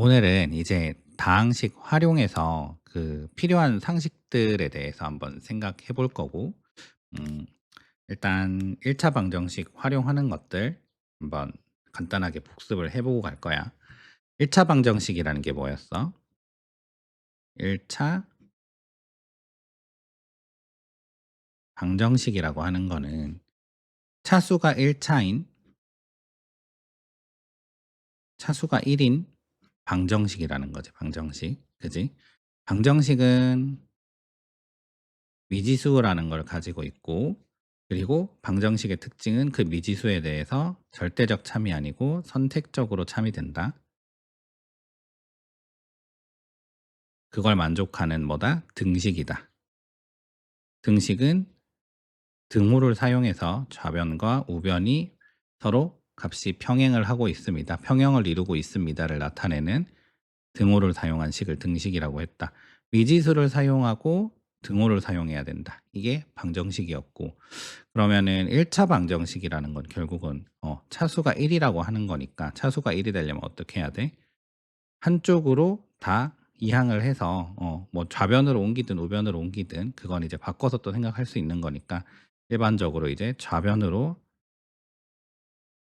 오늘은 이제 다항식 활용해서 필요한 상식들에 대해서 한번 생각해 볼 거고, 음, 일단 1차 방정식 활용하는 것들 한번 간단하게 복습을 해보고 갈 거야. 1차 방정식이라는 게 뭐였어? 1차 방정식이라고 하는 거는 차수가 1인 방정식이라는 거지, 방정식. 그지? 방정식은 미지수라는 걸 가지고 있고, 그리고 방정식의 특징은 그 미지수에 대해서 절대적 참이 아니고 선택적으로 참이된다. 그걸 만족하는 뭐다? 등식이다. 등식은 등호를 사용해서 좌변과 우변이 서로 값이 평행을 하고 있습니다. 평형을 이루고 있습니다를 나타내는 등호를 사용한 식을 등식이라고 했다. 미지수를 사용하고 등호를 사용해야 된다. 이게 방정식이었고, 그러면은 1차 방정식이라는 건 결국은 차수가 1이라고 하는 거니까, 차수가 1이 되려면 어떻게 해야 돼? 한쪽으로 다 이항을 해서 뭐 좌변으로 옮기든 우변으로 옮기든 그건 이제 바꿔서 또 생각할 수 있는 거니까, 일반적으로 이제 좌변으로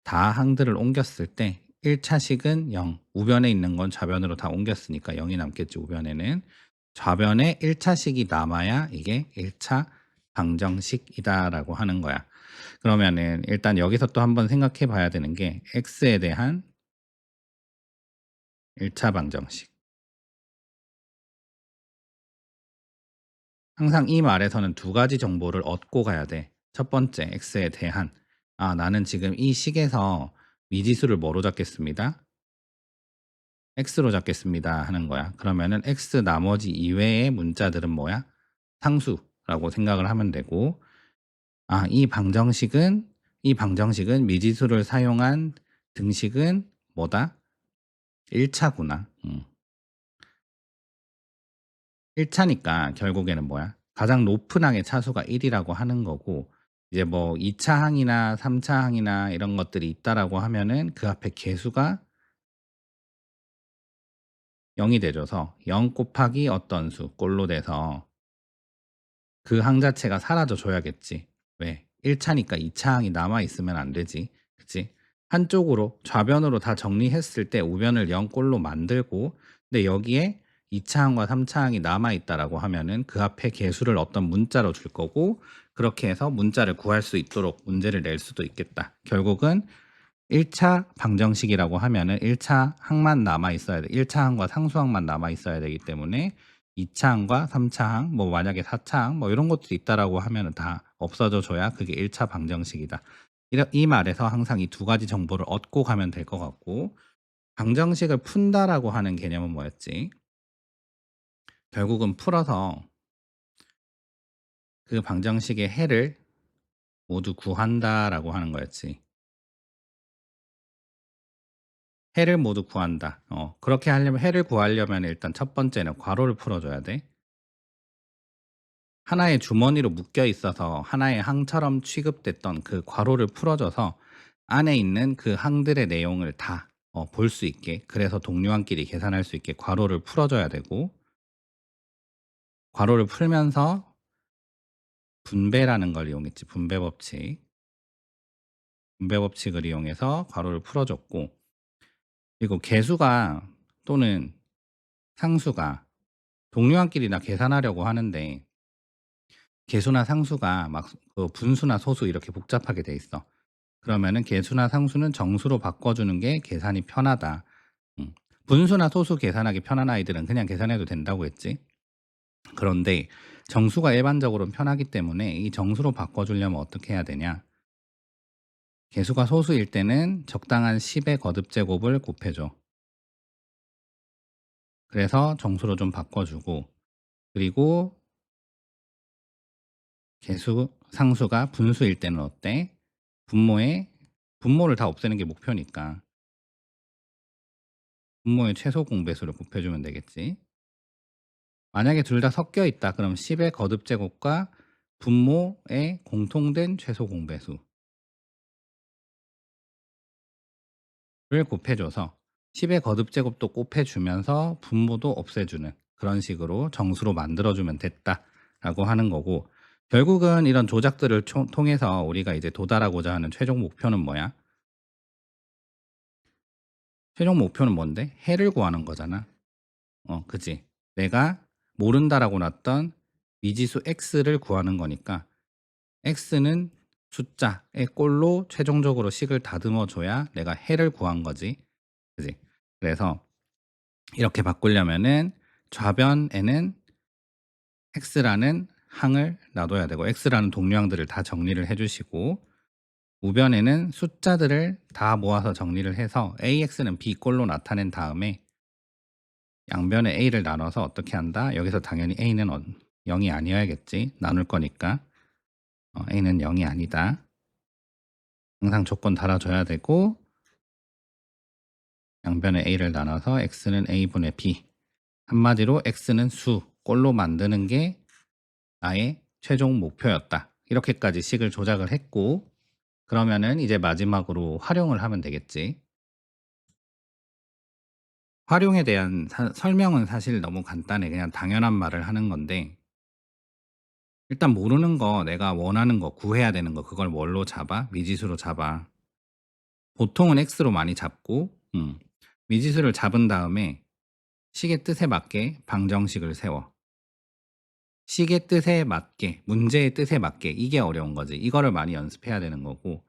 다 항들을 옮겼을 때 1차식은 0, 우변에 있는 건 좌변으로 다 옮겼으니까 0이 남겠지. 우변에는 좌변에 1차식이 남아야 이게 1차 방정식이다라고 하는 거야. 그러면은 일단 여기서 또 한번 생각해 봐야 되는 게 x에 대한 1차 방정식. 항상 이 말에서는 두 가지 정보를 얻고 가야 돼. 첫 번째, x에 대한, 나는 지금 이 식에서 미지수를 뭐로 잡겠습니다? x로 잡겠습니다 하는 거야. 그러면은 x 나머지 이외의 문자들은 뭐야? 상수라고 생각을 하면 되고, 이 방정식은 미지수를 사용한 등식은 뭐다? 1차구나. 1차니까 결국에는 뭐야? 가장 높은 항의 차수가 1이라고 하는 거고, 이제 뭐 2차 항이나 3차 항이나 이런 것들이 있다라고 하면은 그 앞에 개수가 0이 돼줘서 0 곱하기 어떤 수 꼴로 돼서 그 항 자체가 사라져 줘야겠지. 왜? 1차니까 2차 항이 남아 있으면 안 되지. 그치? 한쪽으로 좌변으로 다 정리했을 때 우변을 0 꼴로 만들고, 근데 여기에 2차 항과 3차 항이 남아 있다라고 하면은 그 앞에 개수를 어떤 문자로 줄 거고, 그렇게 해서 문자를 구할 수 있도록 문제를 낼 수도 있겠다. 결국은 1차 방정식이라고 하면은 1차 항만 남아 있어야 돼. 1차 항과 상수항만 남아 있어야 되기 때문에 2차 항과 3차 항, 뭐 만약에 4차 항, 뭐 이런 것도 있다라고 하면은 다 없어져 줘야 그게 1차 방정식이다. 이 말에서 항상 이 두 가지 정보를 얻고 가면 될 것 같고, 방정식을 푼다라고 하는 개념은 뭐였지? 결국은 풀어서 그 방정식의 해를 모두 구한다라고 하는 거였지. 해를 모두 구한다. 그렇게 하려면, 해를 구하려면 일단 첫 번째는 괄호를 풀어줘야 돼. 하나의 주머니로 묶여 있어서 하나의 항처럼 취급됐던 그 괄호를 풀어줘서 안에 있는 그 항들의 내용을 다 볼 수 있게, 그래서 동료항끼리 계산할 수 있게 괄호를 풀어줘야 되고, 괄호를 풀면서 분배라는 걸 이용했지. 분배 법칙. 분배 법칙을 이용해서 괄호를 풀어줬고, 그리고 개수가 또는 상수가 동료항끼리 계산하려고 하는데 개수나 상수가 막 분수나 소수 이렇게 복잡하게 돼 있어. 그러면은 개수나 상수는 정수로 바꿔주는 게 계산이 편하다. 음. 분수나 소수 계산하기 편한 아이들은 그냥 계산해도 된다고 했지. 그런데 정수가 일반적으로 편하기 때문에 이 정수로 바꿔주려면 어떻게 해야 되냐? 개수가 소수일 때는 적당한 10의 거듭제곱을 곱해줘. 그래서 정수로 좀 바꿔주고, 그리고 상수가 분수일 때는 어때? 분모를 다 없애는 게 목표니까 분모의 최소 공배수를 곱해주면 되겠지. 만약에 둘 다 섞여 있다. 그럼 10의 거듭제곱과 분모의 공통된 최소 공배수를 곱해줘서 10의 거듭 제곱도 곱해 주면서 분모도 없애 주는 그런 식으로 정수로 만들어 주면 됐다라고 하는 거고, 결국은 이런 조작들을 통해서 우리가 이제 도달하고자 하는 최종 목표는 뭐야? 최종 목표는 뭔데? 해를 구하는 거잖아. 그지? 내가 모른다라고 놨던 미지수 x를 구하는 거니까, x는 숫자의 꼴로 최종적으로 식을 다듬어 줘야 내가 해를 구한 거지. 그지? 그래서 이렇게 바꾸려면은 좌변에는 x라는 항을 놔둬야 되고, x라는 동류항들을 다 정리를 해 주시고, 우변에는 숫자들을 다 모아서 정리를 해서 ax는 b 꼴로 나타낸 다음에 양변에 a를 나눠서 어떻게 한다? 여기서 당연히 a는 0이 아니어야겠지. 나눌 거니까. a는 0이 아니다. 항상 조건 달아줘야 되고, 양변에 a를 나눠서 x는 a분의 b. 한마디로 x는 수, 꼴로 만드는 게 나의 최종 목표였다. 이렇게까지 식을 조작을 했고, 그러면은 이제 마지막으로 활용을 하면 되겠지. 활용에 대한 설명은 사실 너무 간단해. 그냥 당연한 말을 하는 건데, 일단 모르는 거, 내가 원하는 거, 구해야 되는 거, 그걸 뭘로 잡아? 미지수로 잡아. 보통은 x로 많이 잡고, 미지수를 잡은 다음에 식의 뜻에 맞게 방정식을 세워. 식의 뜻에 맞게, 문제의 뜻에 맞게, 이게 어려운 거지. 이거를 많이 연습해야 되는 거고,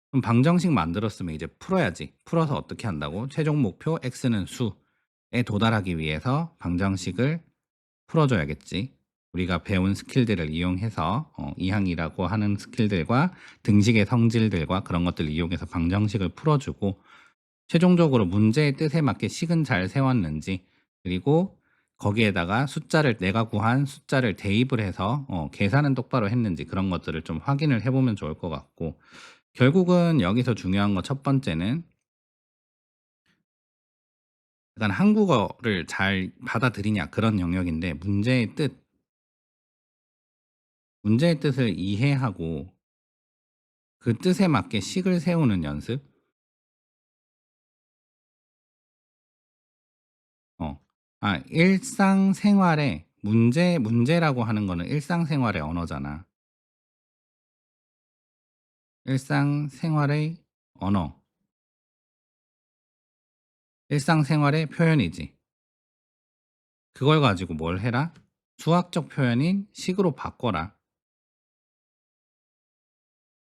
그럼 방정식 만들었으면 이제 풀어야지. 풀어서 어떻게 한다고? 최종 목표 x는 수에 도달하기 위해서 방정식을 풀어줘야겠지. 우리가 배운 스킬들을 이용해서 이항이라고 하는 스킬들과 등식의 성질들과 그런 것들을 이용해서 방정식을 풀어주고, 최종적으로 문제의 뜻에 맞게 식은 잘 세웠는지, 그리고 거기에다가 숫자를, 내가 구한 숫자를 대입을 해서 계산은 똑바로 했는지, 그런 것들을 좀 확인을 해보면 좋을 것 같고, 결국은 여기서 중요한 거 첫 번째는 약간 한국어를 잘 받아들이냐, 그런 영역인데, 문제의 뜻을 이해하고 그 뜻에 맞게 식을 세우는 연습. 어. 일상생활에 문제라고 하는 거는 일상생활의 언어잖아. 일상생활의 언어. 일상생활의 표현이지. 그걸 가지고 뭘 해라? 수학적 표현인 식으로 바꿔라.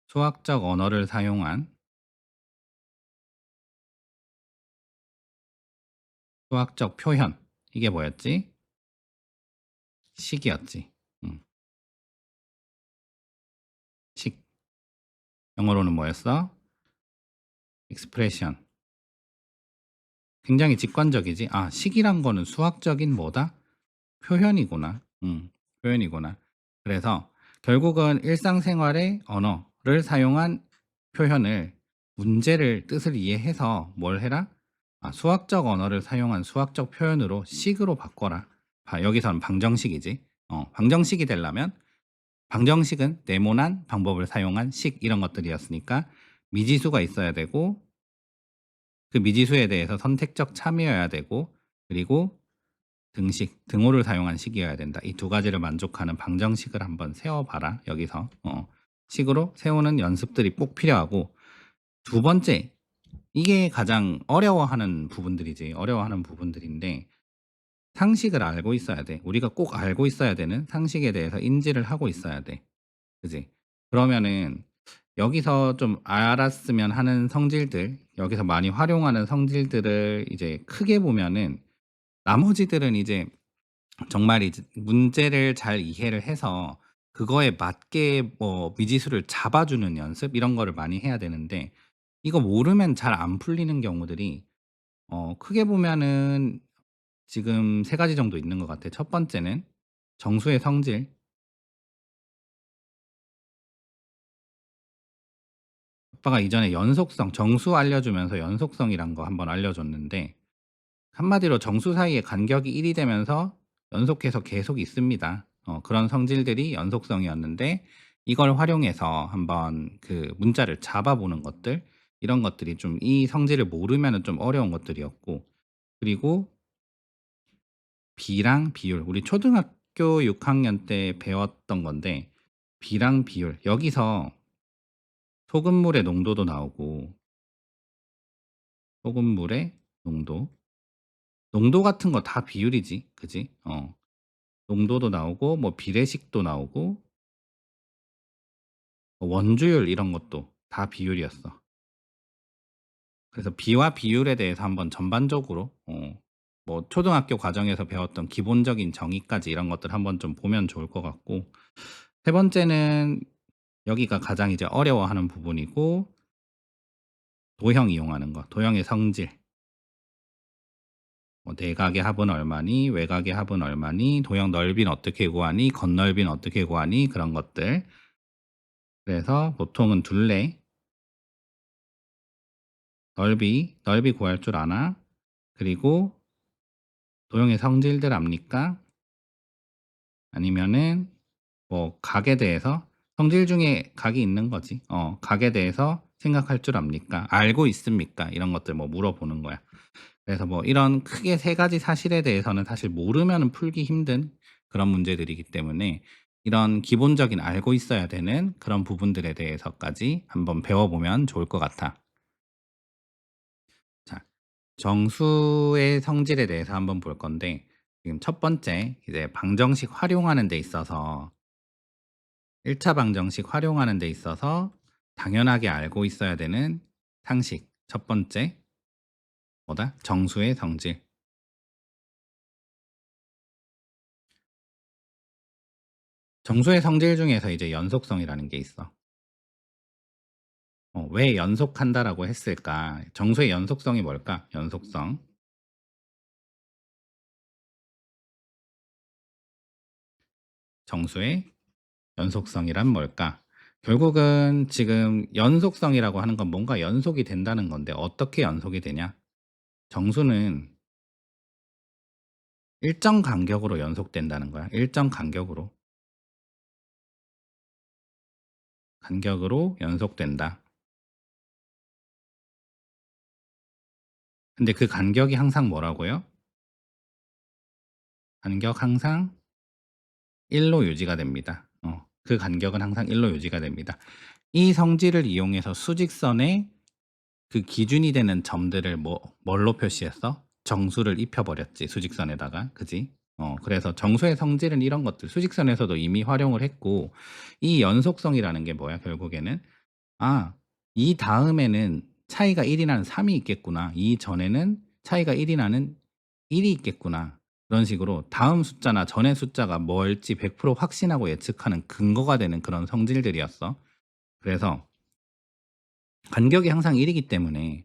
수학적 언어를 사용한 수학적 표현. 이게 뭐였지? 식이었지. 음. 식. 영어로는 뭐였어? expression. 굉장히 직관적이지. 식이란 거는 수학적인 뭐다? 표현이구나. 표현이구나. 그래서 결국은 일상생활의 언어를 사용한 표현을, 문제를 뜻을 이해해서 뭘 해라? 수학적 언어를 사용한 수학적 표현으로 식으로 바꿔라. 여기서는 방정식이지. 방정식이 되려면, 방정식은 네모난 방법을 사용한 식, 이런 것들이었으니까 미지수가 있어야 되고, 그 미지수에 대해서 선택적 참여여야 되고, 그리고 등식, 등호를 사용한 식이어야 된다. 이 두 가지를 만족하는 방정식을 한번 세워봐라. 여기서 식으로 세우는 연습들이 꼭 필요하고, 두 번째, 이게 가장 어려워하는 부분들이지. 어려워하는 부분들인데, 상식을 알고 있어야 돼. 우리가 꼭 알고 있어야 되는 상식에 대해서 인지를 하고 있어야 돼. 그지? 그러면은 여기서 좀 알았으면 하는 성질들, 여기서 많이 활용하는 성질들을 이제 크게 보면은, 나머지들은 이제 정말 이제 문제를 잘 이해를 해서 그거에 맞게 뭐 미지수를 잡아주는 연습, 이런 거를 많이 해야 되는데, 이거 모르면 잘 안 풀리는 경우들이 크게 보면은 지금 세 가지 정도 있는 것 같아. 첫 번째는 정수의 성질. 아빠가 이전에 연속성, 정수 알려주면서 연속성이란 거 한번 알려줬는데, 한마디로 정수 사이의 간격이 1이 되면서 연속해서 계속 있습니다. 그런 성질들이 연속성이었는데, 이걸 활용해서 한번 그 문자를 잡아보는 것들, 이런 것들이 좀 이 성질을 모르면은 좀 어려운 것들이었고, 그리고 B랑 비율. 우리 초등학교 6 학년 때 배웠던 건데 B랑 비율. 여기서 소금물의 농도도 나오고 소금물의 농도. 농도 같은 거 다 비율이지. 그지? 농도도 나오고 뭐 비례식도 나오고 뭐 원주율 이런 것도 다 비율이었어. 그래서 비와 비율에 대해서 한번 전반적으로 뭐 초등학교 과정에서 배웠던 기본적인 정의까지 이런 것들 한번 좀 보면 좋을 것 같고, 세 번째는 여기가 가장 이제 어려워하는 부분이고, 도형 이용하는 거. 도형의 성질. 뭐 내각의 합은 얼마니, 외각의 합은 얼마니, 도형 넓이는 어떻게 구하니, 겉넓이는 어떻게 구하니, 그런 것들. 그래서 보통은 둘레, 넓이 구할 줄 아나? 그리고 도형의 성질들 압니까? 아니면은 뭐 각에 대해서, 성질 중에 각이 있는 거지. 각에 대해서 생각할 줄 압니까? 알고 있습니까? 이런 것들 뭐 물어보는 거야. 그래서 뭐 이런 크게 세 가지 사실에 대해서는 사실 모르면은 풀기 힘든 그런 문제들이기 때문에 이런 기본적인 알고 있어야 되는 그런 부분들에 대해서까지 한번 배워보면 좋을 것 같아. 자, 정수의 성질에 대해서 한번 볼 건데, 지금 첫 번째 이제 방정식 활용하는 데 있어서 1차 방정식 활용하는 데 있어서 당연하게 알고 있어야 되는 상식. 첫 번째 뭐다? 정수의 성질. 정수의 성질 중에서 이제 연속성이라는 게 있어. 왜 연속한다라고 했을까? 정수의 연속성이 뭘까? 연속성. 정수의 연속성이란 뭘까? 결국은 지금 연속성이라고 하는 건 뭔가 연속이 된다는 건데 어떻게 연속이 되냐? 정수는 일정 간격으로 연속된다는 거야. 일정 간격으로. 간격으로 연속된다. 근데 그 간격이 항상 뭐라고요? 간격 항상 1로 유지가 됩니다. 그 간격은 항상 1로 유지가 됩니다. 이 성질을 이용해서 수직선에 그 기준이 되는 점들을 뭘로 표시했어? 정수를 입혀버렸지, 수직선에다가. 그지? 그래서 정수의 성질은 이런 것들, 수직선에서도 이미 활용을 했고, 이 연속성이라는 게 뭐야, 결국에는? 아, 이 다음에는 차이가 1이 나는 3이 있겠구나. 이 전에는 차이가 1이 나는 1이 있겠구나. 그런 식으로 다음 숫자나 전의 숫자가 뭘지 100% 확신하고 예측하는 근거가 되는 그런 성질들이었어. 그래서 간격이 항상 1이기 때문에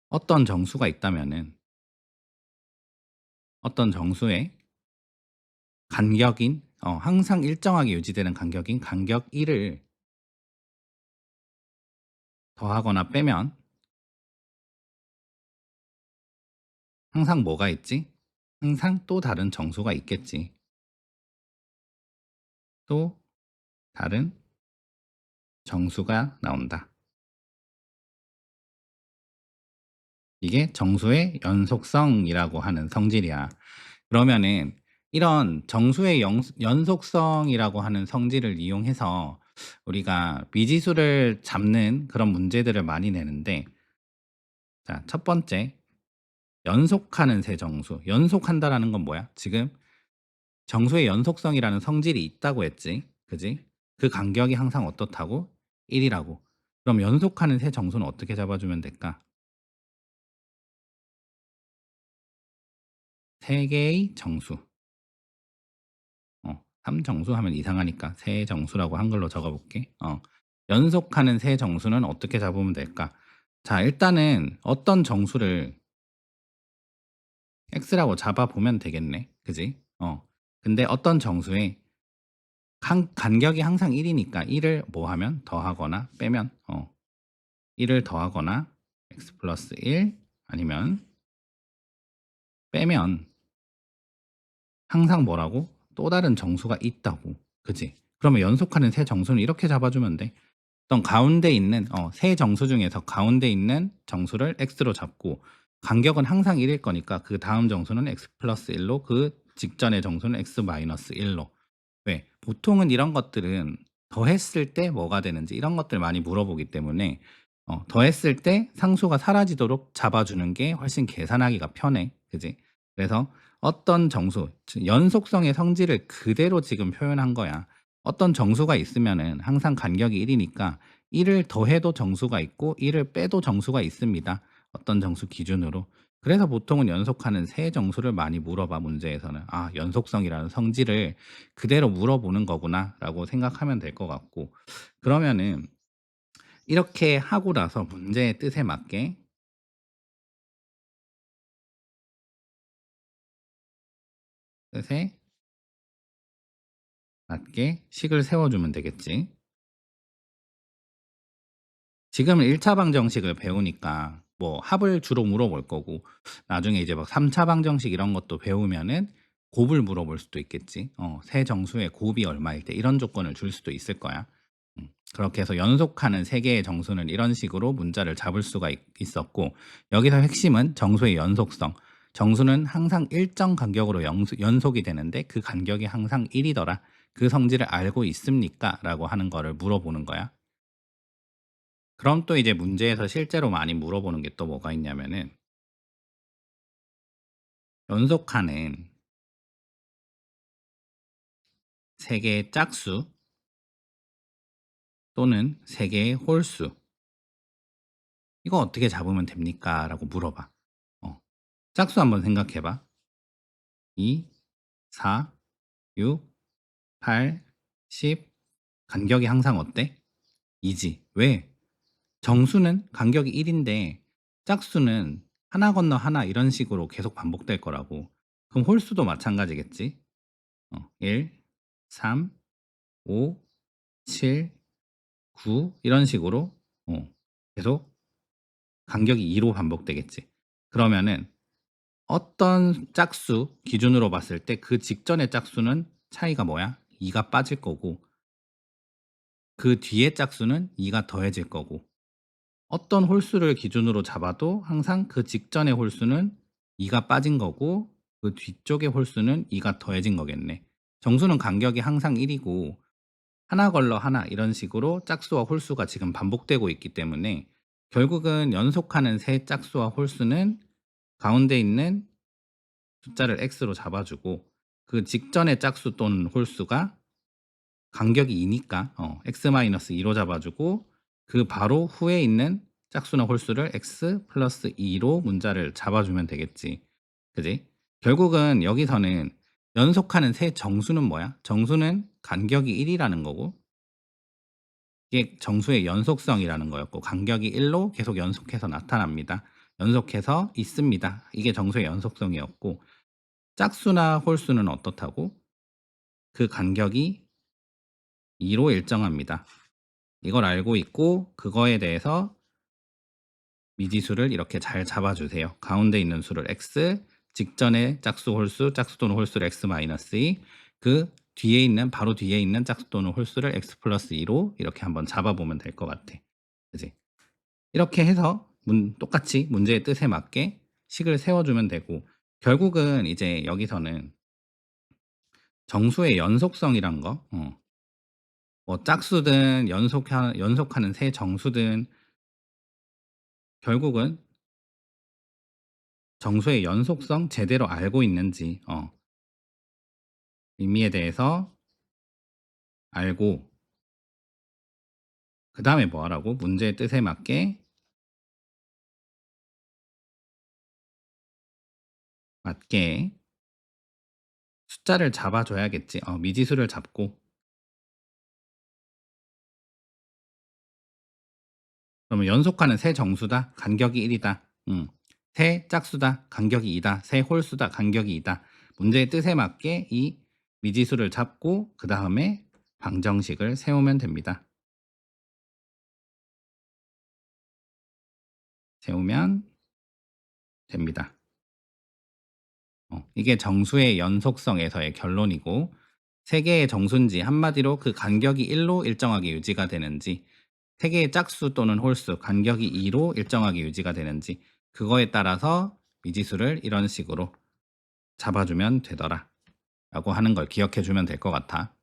어떤 정수가 있다면은 어떤 정수의 간격인 항상 일정하게 유지되는 간격인 간격 1을 더하거나 빼면 항상 뭐가 있지? 항상 또 다른 정수가 있겠지. 또 다른 정수가 나온다. 이게 정수의 연속성이라고 하는 성질이야. 그러면은 이런 정수의 연속성이라고 하는 성질을 이용해서 우리가 미지수를 잡는 그런 문제들을 많이 내는데, 자, 첫 번째, 연속하는 세 정수. 연속한다라는 건 뭐야? 지금 정수의 연속성이라는 성질이 있다고 했지. 그지? 그 간격이 항상 어떻다고? 1이라고. 그럼 연속하는 세 정수는 어떻게 잡아주면 될까? 세 개의 정수. 3정수 하면 이상하니까 세 정수라고 한글로 적어볼게. 연속하는 세 정수는 어떻게 잡으면 될까? 자, 일단은 어떤 정수를 x라고 잡아보면 되겠네. 그지? 근데 어떤 정수에 간격이 항상 1이니까 1을 뭐 하면 더하거나 빼면 1을 더하거나 x 플러스 1 아니면 빼면 항상 뭐라고? 또 다른 정수가 있다고. 그지? 그러면 연속하는 세 정수는 이렇게 잡아주면 돼. 어떤 가운데 있는 세 정수 중에서 가운데 있는 정수를 x로 잡고 간격은 항상 1일 거니까 그다음 정수는 x 플러스 1로 그 직전의 정수는 x 마이너스 1로. 왜? 보통은 이런 것들은 더했을 때 뭐가 되는지 이런 것들 많이 물어보기 때문에 더했을 때 상수가 사라지도록 잡아주는 게 훨씬 계산하기가 편해. 그지? 그래서 어떤 정수, 즉 연속성의 성질을 그대로 지금 표현한 거야. 어떤 정수가 있으면은 항상 간격이 1이니까 1을 더해도 정수가 있고 1을 빼도 정수가 있습니다. 어떤 정수 기준으로. 그래서 보통은 연속하는 세 정수를 많이 물어봐 문제에서는. 아, 연속성이라는 성질을 그대로 물어보는 거구나라고 생각하면 될 것 같고, 그러면은 이렇게 하고 나서 문제의 뜻에 뜻에 맞게 식을 세워주면 되겠지. 지금은 1차 방정식을 배우니까 뭐 합을 주로 물어볼 거고, 나중에 이제 막 3차 방정식 이런 것도 배우면은 곱을 물어볼 수도 있겠지. 세 정수의 곱이 얼마일 때 이런 조건을 줄 수도 있을 거야. 그렇게 해서 연속하는 세 개의 정수는 이런 식으로 문자를 잡을 수가 있었고, 여기서 핵심은 정수의 연속성. 정수는 항상 일정 간격으로 연속이 되는데 그 간격이 항상 1이더라. 그 성질을 알고 있습니까? 라고 하는 거를 물어보는 거야. 그럼 또 이제 문제에서 실제로 많이 물어보는 게 또 뭐가 있냐면은, 연속하는 세 개의 짝수 또는 세 개의 홀수, 이거 어떻게 잡으면 됩니까? 라고 물어봐. 어, 짝수 한번 생각해 봐. 2, 4, 6, 8, 10. 간격이 항상 어때? 2지. 왜? 정수는 간격이 1인데 짝수는 하나 건너 하나 이런 식으로 계속 반복될 거라고. 그럼 홀수도 마찬가지겠지. 1, 3, 5, 7, 9 이런 식으로 계속 간격이 2로 반복되겠지. 그러면은 어떤 짝수 기준으로 봤을 때 그 직전의 짝수는 차이가 뭐야? 2가 빠질 거고, 그 뒤에 짝수는 2가 더해질 거고, 어떤 홀수를 기준으로 잡아도 항상 그 직전의 홀수는 2가 빠진 거고 그 뒤쪽의 홀수는 2가 더해진 거겠네. 정수는 간격이 항상 1이고 하나 걸러 하나 이런 식으로 짝수와 홀수가 지금 반복되고 있기 때문에 결국은 연속하는 세 짝수와 홀수는 가운데 있는 숫자를 x로 잡아주고, 그 직전의 짝수 또는 홀수가 간격이 2니까 x-2로 잡아주고, 그 바로 후에 있는 짝수나 홀수를 x 플러스 2로 문자를 잡아주면 되겠지. 그지? 결국은 여기서는 연속하는 세 정수는 뭐야? 정수는 간격이 1이라는 거고, 이게 정수의 연속성이라는 거였고, 간격이 1로 계속 연속해서 나타납니다. 연속해서 있습니다. 이게 정수의 연속성이었고, 짝수나 홀수는 어떻다고? 그 간격이 2로 일정합니다. 이걸 알고 있고 그거에 대해서 미지수를 이렇게 잘 잡아주세요. 가운데 있는 수를 x, 직전의 짝수 홀수, 짝수 또는 홀수를 x-2, 그 뒤에 있는 바로 뒤에 있는 짝수 또는 홀수를 x 플러스 2로 이렇게 한번 잡아보면 될 것 같아. 그지? 이렇게 해서 똑같이 문제의 뜻에 맞게 식을 세워주면 되고, 결국은 이제 여기서는 정수의 연속성이란 거, 뭐 짝수든 연속하는 세 정수든 결국은 정수의 연속성 제대로 알고 있는지 의미에 대해서 알고, 그 다음에 뭐 하라고? 문제의 뜻에 맞게 숫자를 잡아줘야겠지. 미지수를 잡고, 그러면 연속하는 세 정수다. 간격이 1이다. 세 짝수다. 간격이 2다. 세 홀수다. 간격이 2다. 문제의 뜻에 맞게 이 미지수를 잡고 그 다음에 방정식을 세우면 됩니다. 세우면 됩니다. 이게 정수의 연속성에서의 결론이고, 세 개의 정수인지 한마디로 그 간격이 1로 일정하게 유지가 되는지, 세 개의 짝수 또는 홀수 간격이 2로 일정하게 유지가 되는지, 그거에 따라서 미지수를 이런 식으로 잡아주면 되더라 라고 하는 걸 기억해 주면 될 것 같아.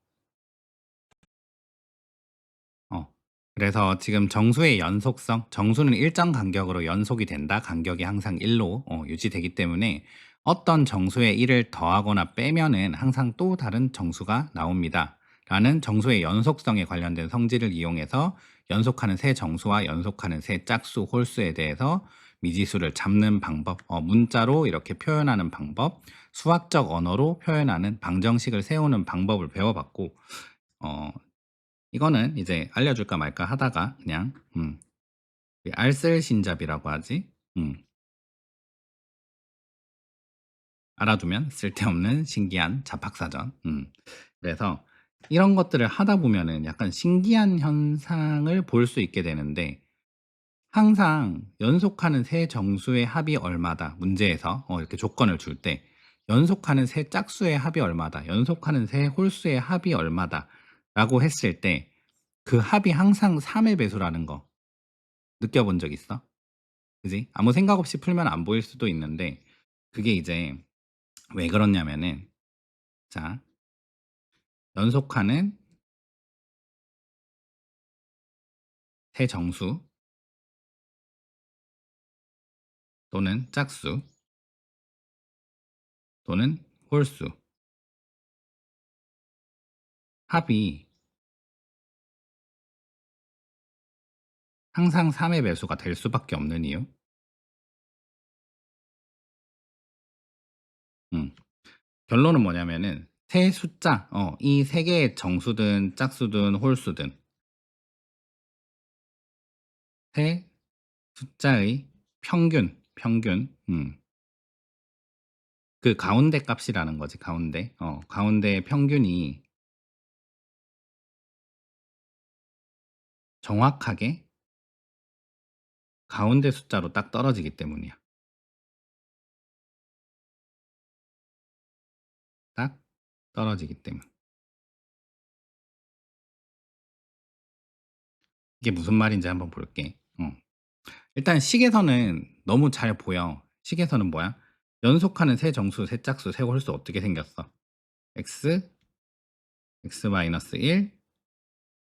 어. 그래서 지금 정수의 연속성, 정수는 일정 간격으로 연속이 된다. 간격이 항상 1로 유지되기 때문에 어떤 정수의 1을 더하거나 빼면은 항상 또 다른 정수가 나옵니다. 라는 정수의 연속성에 관련된 성질을 이용해서 연속하는 세 정수와 연속하는 세 짝수, 홀수에 대해서 미지수를 잡는 방법, 문자로 이렇게 표현하는 방법, 수학적 언어로 표현하는 방정식을 세우는 방법을 배워봤고, 어, 이거는 이제 알려줄까 말까 하다가 그냥 알쓸신잡이라고 하지. 알아두면 쓸데없는 신기한 잡학사전. 그래서 이런 것들을 하다 보면은 약간 신기한 현상을 볼 수 있게 되는데 항상 연속하는 세 정수의 합이 얼마다 문제에서 이렇게 조건을 줄 때 연속하는 세 짝수의 합이 얼마다 연속하는 세 홀수의 합이 얼마다 라고 했을 때 그 합이 항상 3의 배수라는 거 느껴본 적 있어? 그지? 아무 생각 없이 풀면 안 보일 수도 있는데 그게 이제 왜 그렇냐면은 자, 연속하는 세 정수 또는 짝수 또는 홀수 합이 항상 3의 배수가 될 수밖에 없는 이유. 음, 결론은 뭐냐면은 세 숫자, 이 세 개의 정수든 짝수든 홀수든 세 숫자의 평균, 그 가운데 값이라는 거지, 가운데. 가운데의 평균이 정확하게 가운데 숫자로 딱 떨어지기 때문이야. 딱 떨어지기 때문. 이게 무슨 말인지 한번 볼게. 일단 식에서는 너무 잘 보여. 식에서는 뭐야? 연속하는 세 정수, 세 짝수, 세 홀수 어떻게 생겼어? x, x-1,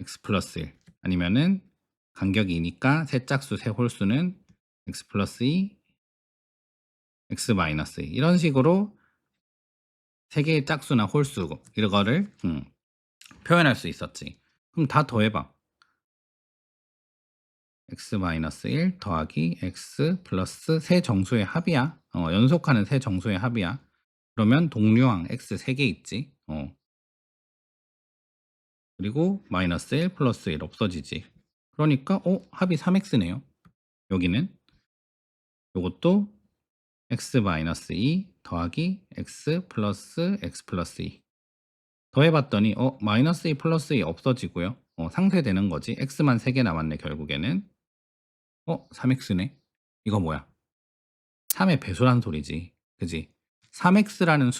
x 플러스 1. 아니면은 간격이 2니까 세 짝수, 세 홀수는 x 플러스 2, x 마이너스 2. 이런 식으로 세 개의 짝수나 홀수 이거를 표현할 수 있었지. 그럼 다 더해봐. x-1 더하기 x 플러스 세 정수의 합이야. 연속하는 세 정수의 합이야. 그러면 동류항 x 3개 있지. 그리고 마이너스 1 플러스 1 없어지지. 그러니까 합이 3x네요. 여기는 요것도 x-2 더하기 x 플러스 x 플러스 2 더해봤더니 마이너스 2 플러스 2 없어지고요. 상쇄되는 거지. x만 3개 남았네 결국에는. 3x네. 이거 뭐야? 3의 배수란 소리지. 그지? 3x라는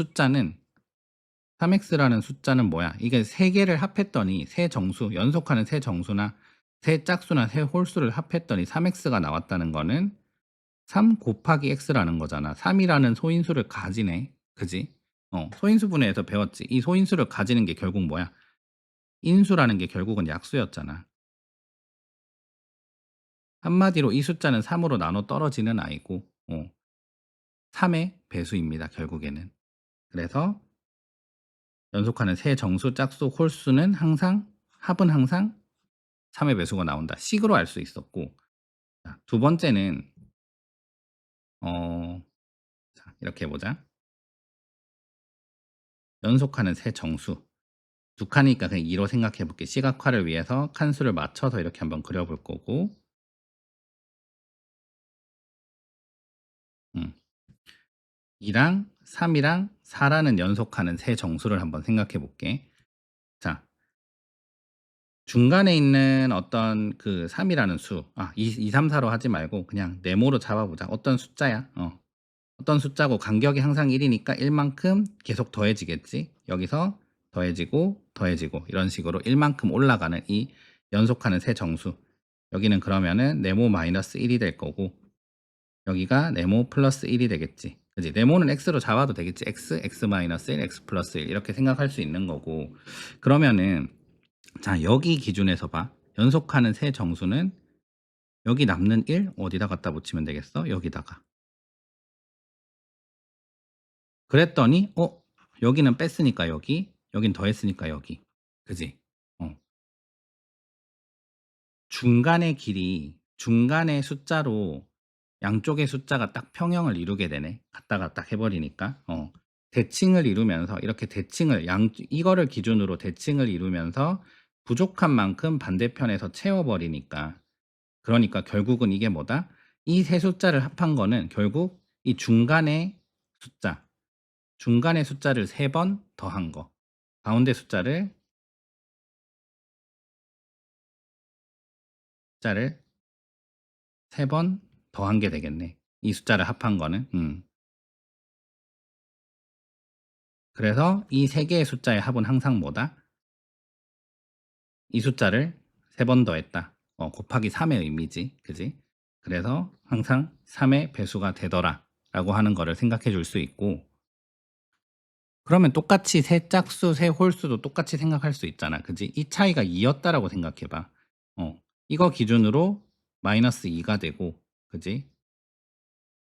숫자는 뭐야? 이게 세 개를 합했더니 세 정수, 연속하는 세 정수나 세 짝수나 세 홀수를 합했더니 3x가 나왔다는 거는 3 곱하기 x라는 거잖아. 3이라는 소인수를 가지네. 그지? 소인수분해에서 배웠지. 이 소인수를 가지는 게 결국 뭐야? 인수라는 게 결국은 약수였잖아. 한마디로 이 숫자는 3으로 나눠 떨어지는 아이고, 3의 배수입니다. 결국에는. 그래서 연속하는 세 정수, 짝수, 홀수는 합은 항상 3의 배수가 나온다. 식으로 알 수 있었고, 자, 두 번째는, 자, 이렇게 해보자. 연속하는 세 정수. 두 칸이니까 그냥 2로 생각해 볼게. 시각화를 위해서 칸수를 맞춰서 이렇게 한번 그려볼 거고, 2랑 3이랑 4라는 연속하는 세 정수를 한번 생각해 볼게. 자, 중간에 있는 어떤 그 3이라는 수, 2, 3, 4로 하지 말고 그냥 네모로 잡아보자. 어떤 숫자야? 어떤 숫자고 간격이 항상 1이니까 1만큼 계속 더해지겠지. 여기서 더해지고 이런 식으로 1만큼 올라가는 이 연속하는 세 정수. 여기는 그러면은 네모 마이너스 1이 될 거고 여기가 네모 플러스 1이 되겠지. 그지? 네모는 x로 잡아도 되겠지. x 마이너스 1, x 플러스 1 이렇게 생각할 수 있는 거고. 그러면은 자, 여기 기준에서 봐. 연속하는 세 정수는 여기 남는 1 어디다 갖다 붙이면 되겠어? 여기다가. 그랬더니 여기는 뺐으니까 여기, 여긴 더했으니까 여기. 그지? 어. 중간의 길이 중간의 숫자로 양쪽의 숫자가 딱 평형을 이루게 되네. 갖다가 딱 해 버리니까. 대칭을 이루면서 이렇게 대칭을 이거를 기준으로 대칭을 이루면서 부족한 만큼 반대편에서 채워 버리니까. 그러니까 결국은 이게 뭐다? 이 세 숫자를 합한 거는 결국 이 중간의 숫자를 3번 더한 거. 가운데 숫자를 3번 더한 게 되겠네. 이 숫자를 합한 거는. 그래서 이 세 개의 숫자의 합은 항상 뭐다? 이 숫자를 3번 더했다. 곱하기 3의 의미지. 그지? 그래서 항상 3의 배수가 되더라. 라고 하는 거를 생각해 줄 수 있고, 그러면 똑같이 세 짝수, 세 홀수도 똑같이 생각할 수 있잖아. 그지? 이 차이가 2였다라고 생각해 봐. 이거 기준으로 마이너스 2가 되고, 그지?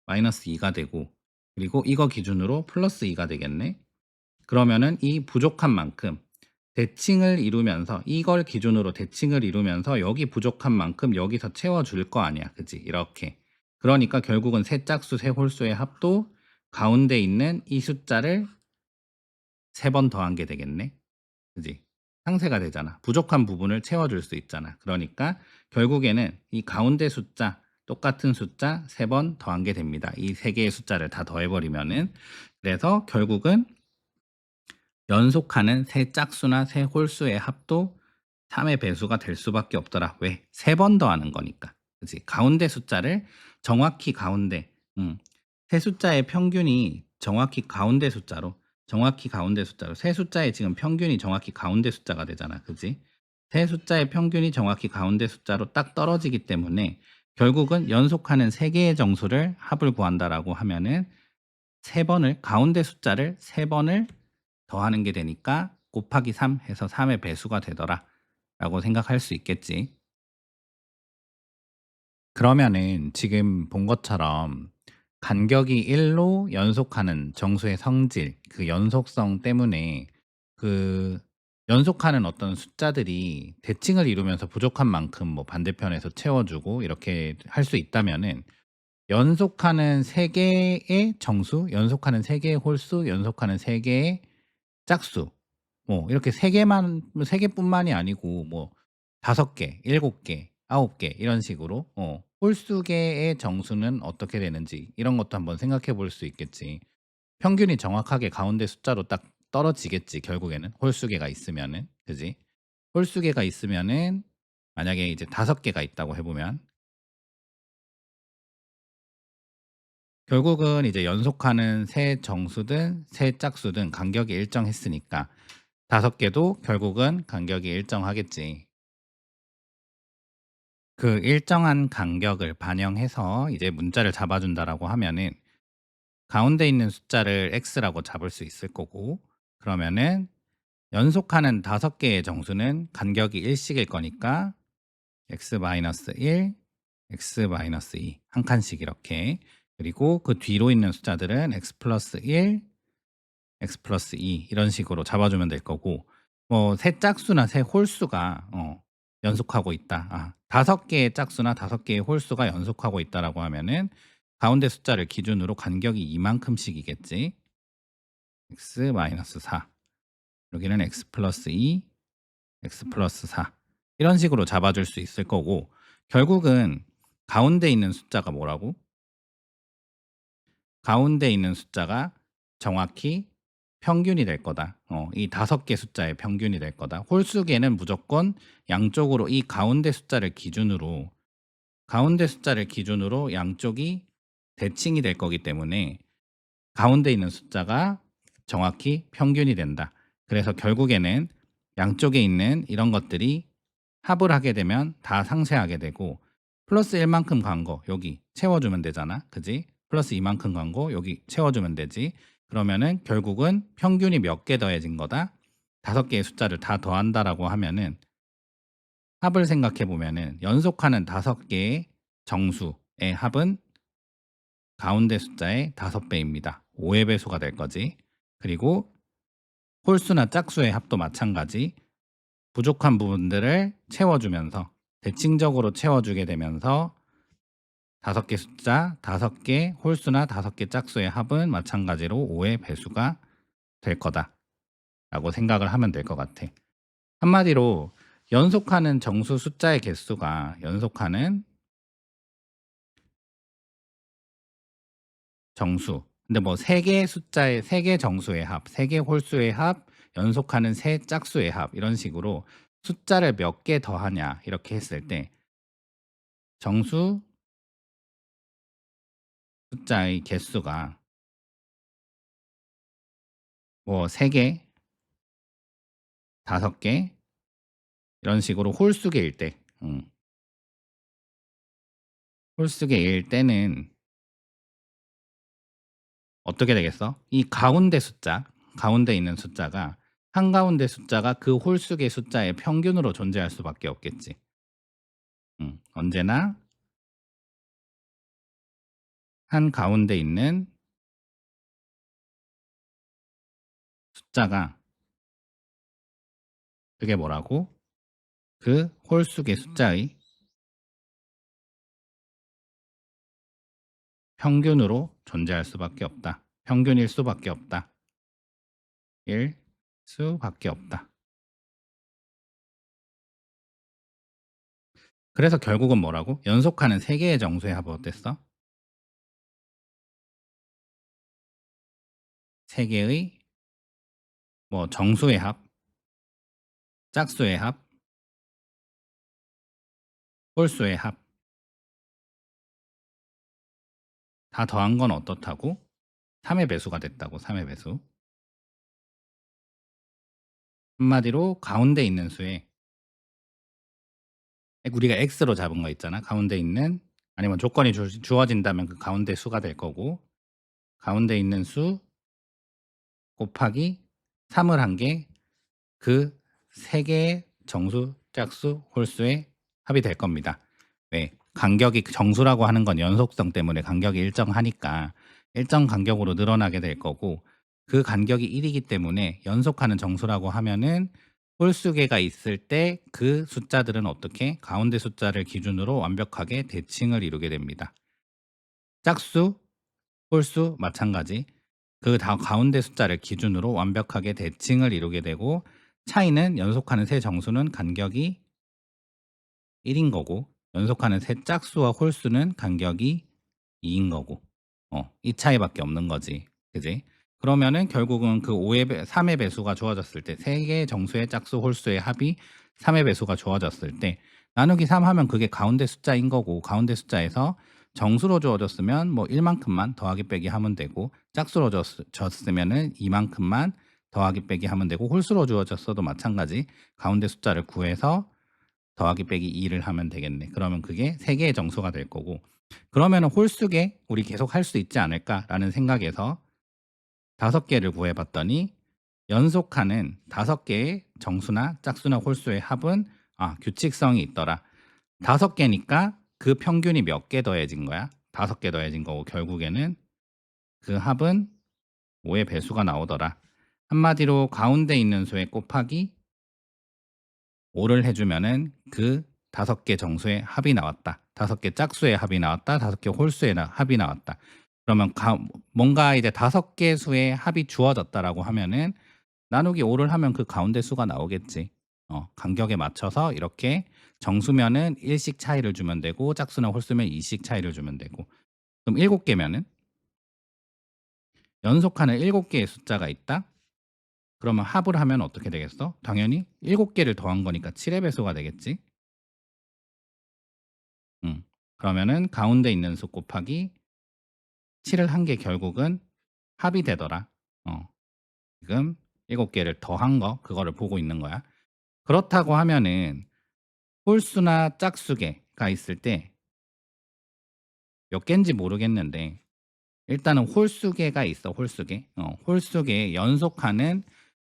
마이너스 2가 되고, 그리고 이거 기준으로 플러스 2가 되겠네. 그러면은 이 부족한 만큼 대칭을 이루면서 이걸 기준으로 대칭을 이루면서 여기 부족한 만큼 여기서 채워줄 거 아니야. 그지? 이렇게. 그러니까 결국은 세 짝수, 세 홀수의 합도 가운데 있는 이 숫자를 3번 더한 게 되겠네. 그지? 상쇄가 되잖아. 부족한 부분을 채워줄 수 있잖아. 그러니까 결국에는 이 가운데 숫자, 똑같은 숫자 3번 더한 게 됩니다. 이 세 개의 숫자를 다 더해버리면은. 그래서 결국은 연속하는 세 짝수나 세 홀수의 합도 3의 배수가 될 수밖에 없더라. 왜? 3번 더하는 거니까. 그치? 가운데 숫자를 정확히 가운데, 세 숫자의 평균이 정확히 가운데 숫자로, 세 숫자의 지금 평균이 정확히 가운데 숫자가 되잖아. 그지? 세 숫자의 평균이 정확히 가운데 숫자로 딱 떨어지기 때문에 결국은 연속하는 세 개의 정수를 합을 구한다라고 하면은 가운데 숫자를 3번을 더하는 게 되니까 곱하기 3 해서 3의 배수가 되더라 라고 생각할 수 있겠지. 그러면은 지금 본 것처럼 간격이 1로 연속하는 정수의 성질, 그 연속성 때문에 그 연속하는 어떤 숫자들이 대칭을 이루면서 부족한 만큼 뭐 반대편에서 채워주고 이렇게 할 수 있다면은 연속하는 3개의 정수, 연속하는 3개의 홀수, 연속하는 3개의 짝수, 뭐 이렇게 3개뿐만이 아니고 뭐 5개, 7개, 9개 이런 식으로 홀수계의 정수는 어떻게 되는지 이런 것도 한번 생각해 볼 수 있겠지. 평균이 정확하게 가운데 숫자로 딱 떨어지겠지, 결국에는. 홀수계가 있으면은. 그지? 홀수계가 있으면은 만약에 이제 5개가 있다고 해 보면 결국은 이제 연속하는 세 정수든 세 짝수든 간격이 일정했으니까 5개도 결국은 간격이 일정하겠지. 그 일정한 간격을 반영해서 이제 문자를 잡아준다라고 하면은 가운데 있는 숫자를 x라고 잡을 수 있을 거고, 그러면은 연속하는 5개의 정수는 간격이 일씩일 거니까 x-1, x-2 한 칸씩 이렇게, 그리고 그 뒤로 있는 숫자들은 x 플러스 1, x 플러스 2 이런 식으로 잡아주면 될 거고, 뭐 세 짝수나 세 홀수가 연속하고 있다. 5개의 짝수나 5개의 홀수가 연속하고 있다라고 하면은 가운데 숫자를 기준으로 간격이 이만큼씩이겠지. x 마이너스 4, 여기는 x 플러스 2, x 플러스 4 이런 식으로 잡아줄 수 있을 거고, 결국은 가운데 있는 숫자가 뭐라고? 가운데 있는 숫자가 정확히 평균이 될 거다. 이 5개 숫자의 평균이 될 거다. 홀수계는 무조건 양쪽으로 이 가운데 숫자를 기준으로 양쪽이 대칭이 될 거기 때문에 가운데 있는 숫자가 정확히 평균이 된다. 그래서 결국에는 양쪽에 있는 이런 것들이 합을 하게 되면 다 상쇄하게 되고, 플러스 1만큼 간 거 여기 채워주면 되잖아. 그지? 플러스 2만큼 간 거 여기 채워주면 되지. 그러면은 결국은 평균이 몇 개 더해진 거다? 5개의 숫자를 다 더한다라고 하면은 합을 생각해 보면은 연속하는 5개의 정수의 합은 가운데 숫자의 5배입니다. 5의 배수가 될 거지. 그리고 홀수나 짝수의 합도 마찬가지. 부족한 부분들을 채워주면서 대칭적으로 채워주게 되면서 5개 숫자, 5개 홀수나 5개 짝수의 합은 마찬가지로 5의 배수가 될 거다라고 생각을 하면 될 것 같아. 한마디로 연속하는 정수 숫자의 개수가 연속하는 정수. 근데 뭐 3개 숫자의 3개 정수의 합, 3개 홀수의 합, 연속하는 세 짝수의 합 이런 식으로 숫자를 몇 개 더하냐 이렇게 했을 때 정수 숫자의 개수가 뭐 3개, 5개 이런 식으로 홀수계일 때 홀수계일 때는 어떻게 되겠어? 이 가운데 숫자, 가운데 있는 숫자가 한가운데 숫자가 그 홀수계 숫자의 평균으로 존재할 수밖에 없겠지. 언제나 한가운데 있는 숫자가 그게 뭐라고? 그 홀수계 숫자의 평균으로 존재할 수밖에 없다. 평균일 수밖에 없다. 일 수밖에 없다. 그래서 결국은 뭐라고? 연속하는 3개의 정수의 합은 어땠어? 3개의 뭐 정수의 합, 짝수의 합, 홀수의 합 다 더한 건 어떻다고? 3의 배수가 됐다고. 3의 배수. 한마디로 가운데 있는 수에 우리가 x로 잡은 거 있잖아. 가운데 있는 아니면 조건이 주어진다면 그 가운데 수가 될 거고 가운데 있는 수 곱하기 3을 한 게 그 3개의 정수, 짝수, 홀수의 합이 될 겁니다. 왜? 간격이 정수라고 하는 건 연속성 때문에 간격이 일정하니까 일정 간격으로 늘어나게 될 거고 그 간격이 1이기 때문에 연속하는 정수라고 하면은 홀수계가 있을 때 그 숫자들은 어떻게 가운데 숫자를 기준으로 완벽하게 대칭을 이루게 됩니다. 짝수, 홀수 마찬가지. 그 가운데 숫자를 기준으로 완벽하게 대칭을 이루게 되고 차이는 연속하는 세 정수는 간격이 1인 거고 연속하는 세 짝수와 홀수는 간격이 2인 거고 이 차이밖에 없는 거지. 그지? 그러면은 결국은 그 3의 배수가 주어졌을 때 3개의 정수의 짝수 홀수의 합이 3의 배수가 주어졌을 때 나누기 3 하면 그게 가운데 숫자인 거고 가운데 숫자에서 정수로 주어졌으면 뭐 1만큼만 더하기 빼기 하면 되고 짝수로 줬으면은 2만큼만 더하기 빼기 하면 되고 홀수로 주어졌어도 마찬가지 가운데 숫자를 구해서 더하기 빼기 2를 하면 되겠네. 그러면 그게 3개의 정수가 될 거고 그러면은 홀수계 우리 계속 할 수 있지 않을까라는 생각에서 5개를 구해 봤더니 연속하는 5개의 정수나 짝수나 홀수의 합은 규칙성이 있더라. 5개니까 그 평균이 몇 개 더해진 거야? 5개 더해진 거고 결국에는 그 합은 5의 배수가 나오더라. 한마디로 가운데 있는 수의 곱하기 5를 해주면은 그 5개 정수의 합이 나왔다. 5개 짝수의 합이 나왔다. 5개 홀수의 합이 나왔다. 그러면 뭔가 이제 5개 수의 합이 주어졌다라고 하면은 나누기 5를 하면 그 가운데 수가 나오겠지. 간격에 맞춰서 이렇게 정수면은 1씩 차이를 주면 되고 짝수나 홀수면 2씩 차이를 주면 되고 그럼 7개면은 연속하는 7개의 숫자가 있다? 그러면 합을 하면 어떻게 되겠어? 당연히 7개를 더한 거니까 7의 배수가 되겠지. 그러면은 가운데 있는 수 곱하기 7을 한 게 결국은 합이 되더라. 지금 7개를 더한 거 그거를 보고 있는 거야. 그렇다고 하면은 홀수나 짝수계가 있을 때 몇 개인지 모르겠는데 일단은 홀수계가 있어. 홀수계. 홀수계에 연속하는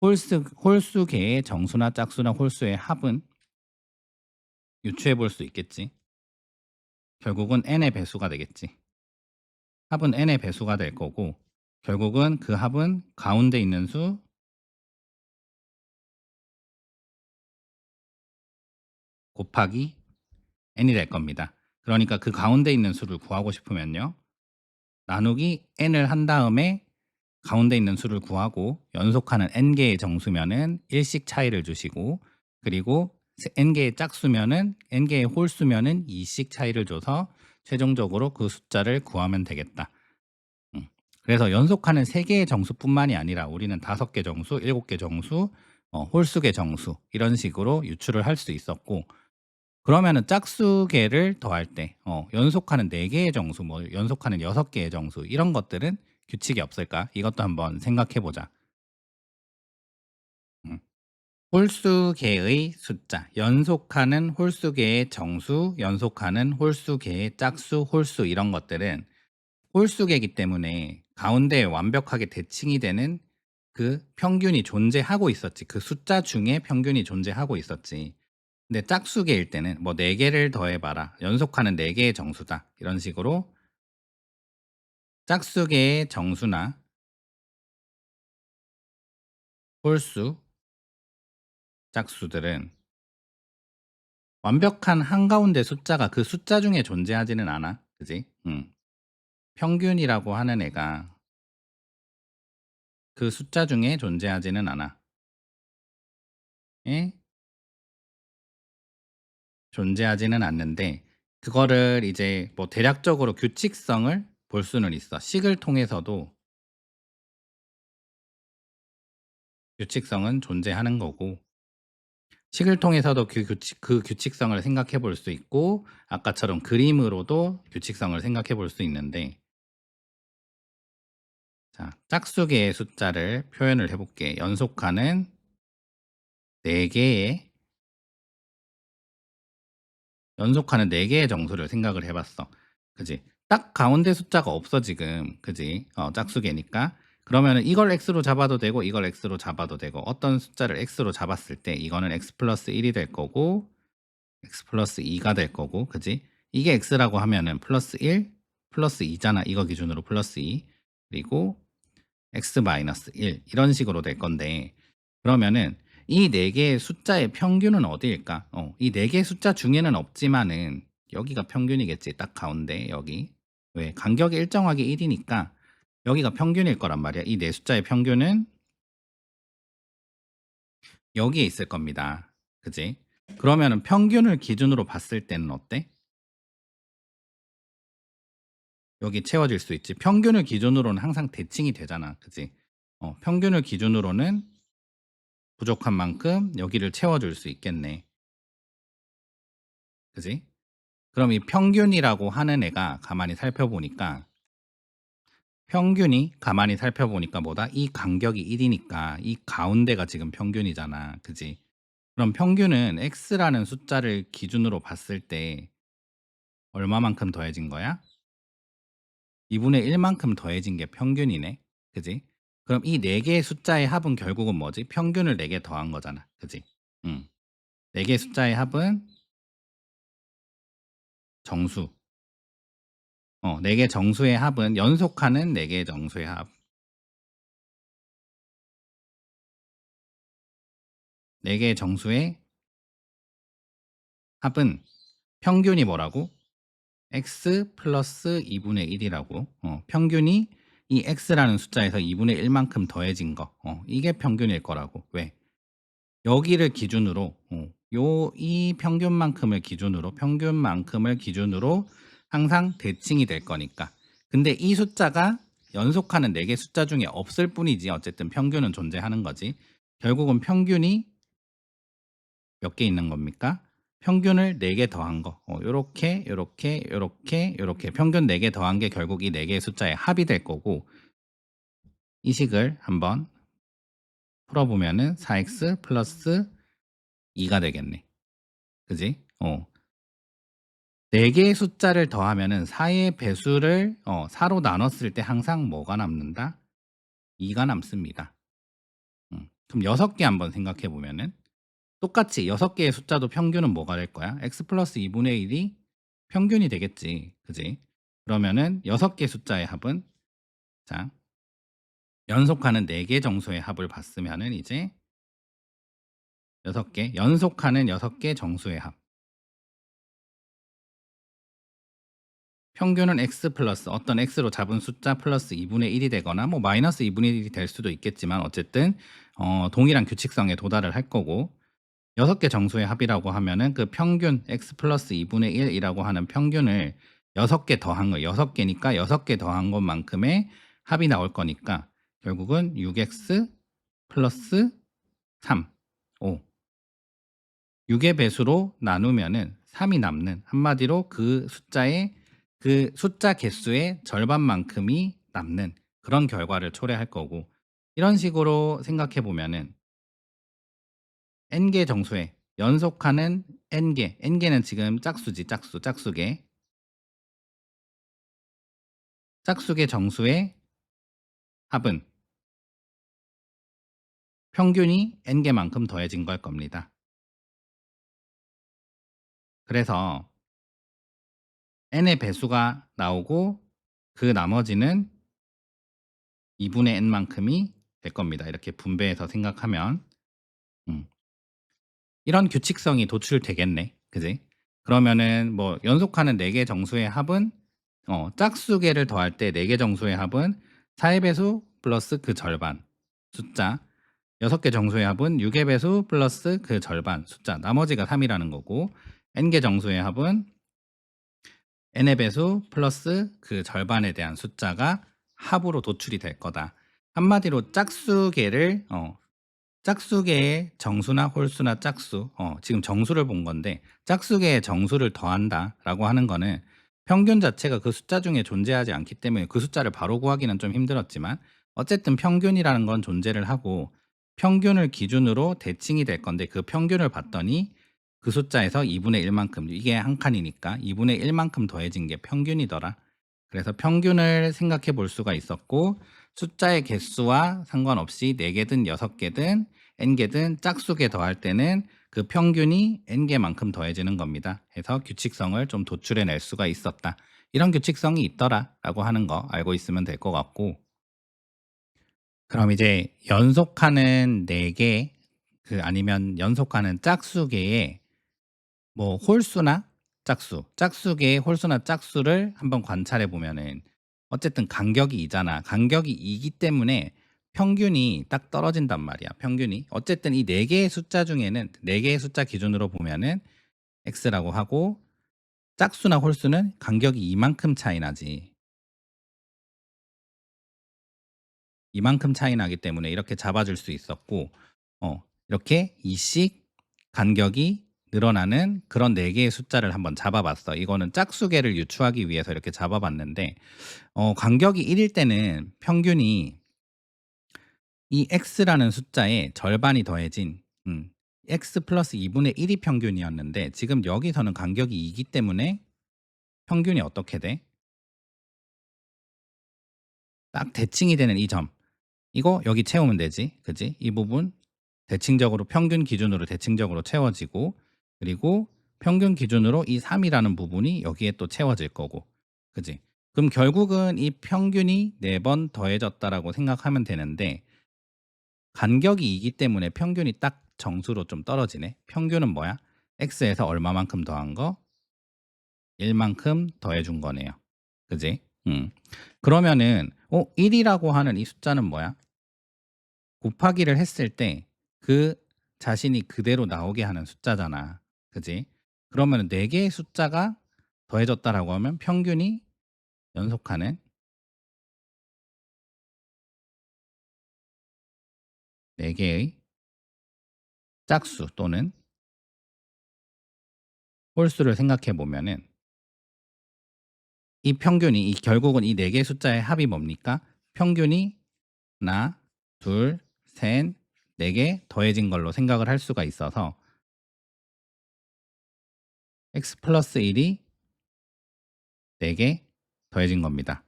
홀수계의 정수나 짝수나 홀수의 합은 유추해 볼 수 있겠지. 결국은 n의 배수가 되겠지. 합은 n의 배수가 될 거고 결국은 그 합은 가운데 있는 수 곱하기 n이 될 겁니다. 그러니까 그 가운데 있는 수를 구하고 싶으면요. 나누기 n을 한 다음에 가운데 있는 수를 구하고 연속하는 n개의 정수면은 1씩 차이를 주시고 그리고 n개의 짝수면은 n개의 홀수면은 2씩 차이를 줘서 최종적으로 그 숫자를 구하면 되겠다. 그래서 연속하는 3개의 정수뿐만이 아니라 우리는 5개 정수, 7개 정수, 홀수계 정수 이런 식으로 유추를 할 수 있었고 그러면은 짝수계를 더할 때 연속하는 4개의 정수, 뭐 연속하는 6개의 정수 이런 것들은 규칙이 없을까? 이것도 한번 생각해 보자. 음. 홀수계의 숫자, 연속하는 홀수계의 정수, 연속하는 홀수계의 짝수, 홀수 이런 것들은 홀수계이기 때문에 가운데에 완벽하게 대칭이 되는 그 평균이 존재하고 있었지. 그 숫자 중에 평균이 존재하고 있었지. 근데 짝수계일 때는 뭐 4개를 더해봐라. 연속하는 4개의 정수다. 이런 식으로 짝수계의 정수나 홀수, 짝수들은 완벽한 한가운데 숫자가 그 숫자 중에 존재하지는 않아. 그지? 평균이라고 하는 애가 그 숫자 중에 존재하지는 않아. 예? 존재하지는 않는데 그거를 이제 뭐 대략적으로 규칙성을 볼 수는 있어. 식을 통해서도 규칙성은 존재하는 거고 식을 통해서도 그 규칙성을 생각해 볼 수 있고 아까처럼 그림으로도 규칙성을 생각해 볼 수 있는데 자, 짝수계의 숫자를 표현을 해볼게. 연속하는 4개의 연속하는 4개의 정수를 생각을 해봤어. 그지? 딱 가운데 숫자가 없어 지금. 그지? 짝수계니까. 그러면은 이걸 x로 잡아도 되고 이걸 x로 잡아도 되고 어떤 숫자를 x로 잡았을 때 이거는 x 플러스 1이 될 거고 x 플러스 2가 될 거고 그지? 이게 x라고 하면은 플러스 1 플러스 2잖아. 이거 기준으로 플러스 2 그리고 x 마이너스 1 이런 식으로 될 건데 그러면은 이 4개의 숫자의 평균은 어디일까? 이 4개의 숫자 중에는 없지만은 여기가 평균이겠지. 딱 가운데 여기. 왜? 간격이 일정하게 1이니까 여기가 평균일 거란 말이야. 이 네 숫자의 평균은 여기에 있을 겁니다. 그지? 그러면은 평균을 기준으로 봤을 때는 어때? 여기 채워질 수 있지. 평균을 기준으로는 항상 대칭이 되잖아. 그지? 평균을 기준으로는 부족한 만큼 여기를 채워줄 수 있겠네. 그지? 그럼 이 평균이라고 하는 애가 가만히 살펴보니까 뭐다? 이 간격이 1이니까 이 가운데가 지금 평균이잖아. 그지? 그럼 평균은 x라는 숫자를 기준으로 봤을 때 얼마만큼 더해진 거야? 2분의 1만큼 더해진 게 평균이네. 그지? 그럼 이 4개의 숫자의 합은 결국은 뭐지? 평균을 4개 더한 거잖아. 그지? 음. 4개의 숫자의 합은 정수. 4개 정수의 합은 연속하는 4개의 정수의 합. 4개의 정수의 합은 평균이 뭐라고? x 플러스 2분의 1이라고. 평균이 이 x라는 숫자에서 2분의 1만큼 더해진 거. 이게 평균일 거라고. 왜? 여기를 기준으로 이 평균만큼을 기준으로 항상 대칭이 될 거니까. 근데 이 숫자가 연속하는 4개 숫자 중에 없을 뿐이지 어쨌든 평균은 존재하는 거지. 결국은 평균이 몇 개 있는 겁니까? 평균을 4개 더한 거. 요렇게, 요렇게, 요렇게, 요렇게. 평균 4개 더한 게 결국 이 4개의 숫자의 합이 될 거고, 이 식을 한번 풀어보면은 4x 플러스 2가 되겠네. 그지? 네 개의 숫자를 더하면은 4의 배수를 4로 나눴을 때 항상 뭐가 남는다? 2가 남습니다. 그럼 6개 한번 생각해 보면은 똑같이 6개의 숫자도 평균은 뭐가 될 거야? x 플러스 2분의 1이 평균이 되겠지. 그지? 그러면은 6개 숫자의 합은 자, 연속하는 4개 정수의 합을 봤으면은 이제 6개, 연속하는 6개 정수의 합. 평균은 x 플러스 어떤 x로 잡은 숫자 플러스 2분의 1이 되거나 뭐 마이너스 2분의 1이 될 수도 있겠지만 어쨌든 동일한 규칙성에 도달을 할 거고 6개 정수의 합이라고 하면은 그 평균 x 플러스 2분의 1이라고 하는 평균을 6개 더한 거 6개니까 6개 더한 것만큼의 합이 나올 거니까 결국은 6x 플러스 3, 5. 6의 배수로 나누면은 3이 남는 한마디로 그 숫자 개수의 절반만큼이 남는 그런 결과를 초래할 거고 이런 식으로 생각해 보면은 n개 정수의 연속하는 n개는 지금 짝수지 짝수의 정수의 합은 평균이 n개만큼 더해진 걸 겁니다. 그래서 n의 배수가 나오고 그 나머지는 2분의 n만큼이 될 겁니다. 이렇게 분배해서 생각하면 음, 이런 규칙성이 도출되겠네. 그지? 그러면은 뭐 연속하는 4개 정수의 합은 짝수계를 더할 때 4개 정수의 합은 4의 배수 플러스 그 절반 숫자 6개 정수의 합은 6의 배수 플러스 그 절반 숫자 나머지가 3이라는 거고 n개 정수의 합은 n의 배수 플러스 그 절반에 대한 숫자가 합으로 도출이 될 거다. 한마디로 짝수계의 정수나 홀수나 짝수, 지금 정수를 본 건데 짝수계의 정수를 더한다라고 하는 거는 평균 자체가 그 숫자 중에 존재하지 않기 때문에 그 숫자를 바로 구하기는 좀 힘들었지만 어쨌든 평균이라는 건 존재를 하고 평균을 기준으로 대칭이 될 건데 그 평균을 봤더니 그 숫자에서 2분의 1만큼 이게 한 칸이니까 2분의 1만큼 더해진 게 평균이더라. 그래서 평균을 생각해 볼 수가 있었고 숫자의 개수와 상관없이 4개든 6개든 n개든 짝수개 더할 때는 그 평균이 n개만큼 더해지는 겁니다. 해서 규칙성을 좀 도출해 낼 수가 있었다. 이런 규칙성이 있더라라고 하는 거 알고 있으면 될 것 같고 그럼 이제 연속하는 4개 아니면 연속하는 짝수계의 뭐 홀수나 짝수계의 홀수나 짝수를 한번 관찰해 보면은 어쨌든 간격이 이잖아. 간격이 이기 때문에 평균이 딱 떨어진단 말이야. 평균이. 어쨌든 이 4개의 숫자 중에는 4개의 숫자 기준으로 보면은 x라고 하고 짝수나 홀수는 간격이 이만큼 차이 나지. 이만큼 차이 나기 때문에 이렇게 잡아줄 수 있었고 이렇게 이씩 간격이 늘어나는 그런 4개의 숫자를 한번 잡아봤어. 이거는 짝수계를 유추하기 위해서 이렇게 잡아봤는데 간격이 1일 때는 평균이 이 x라는 숫자의 절반이 더해진 x 플러스 2분의 1이 평균이었는데 지금 여기서는 간격이 2기 때문에 평균이 어떻게 돼? 딱 대칭이 되는 이 점. 이거 여기 채우면 되지. 그지? 이 부분 대칭적으로 평균 기준으로 대칭적으로 채워지고 그리고 평균 기준으로 이 3이라는 부분이 여기에 또 채워질 거고. 그지? 그럼 결국은 이 평균이 4번 더해졌다라고 생각하면 되는데 간격이 2기 때문에 평균이 딱 정수로 좀 떨어지네. 평균은 뭐야? x에서 얼마만큼 더한 거? 1만큼 더해준 거네요. 그지? 그러면은 1이라고 하는 이 숫자는 뭐야? 곱하기를 했을 때 그 자신이 그대로 나오게 하는 숫자잖아. 그지? 그러면 4개의 숫자가 더해졌다라고 하면 평균이 연속하는 4개의 짝수 또는 홀수를 생각해 보면은 이 평균이 결국은 이 4개의 숫자의 합이 뭡니까? 평균이 하나, 둘, 셋, 4개 더해진 걸로 생각을 할 수가 있어서 x 플러스 1이 4개 더해진 겁니다.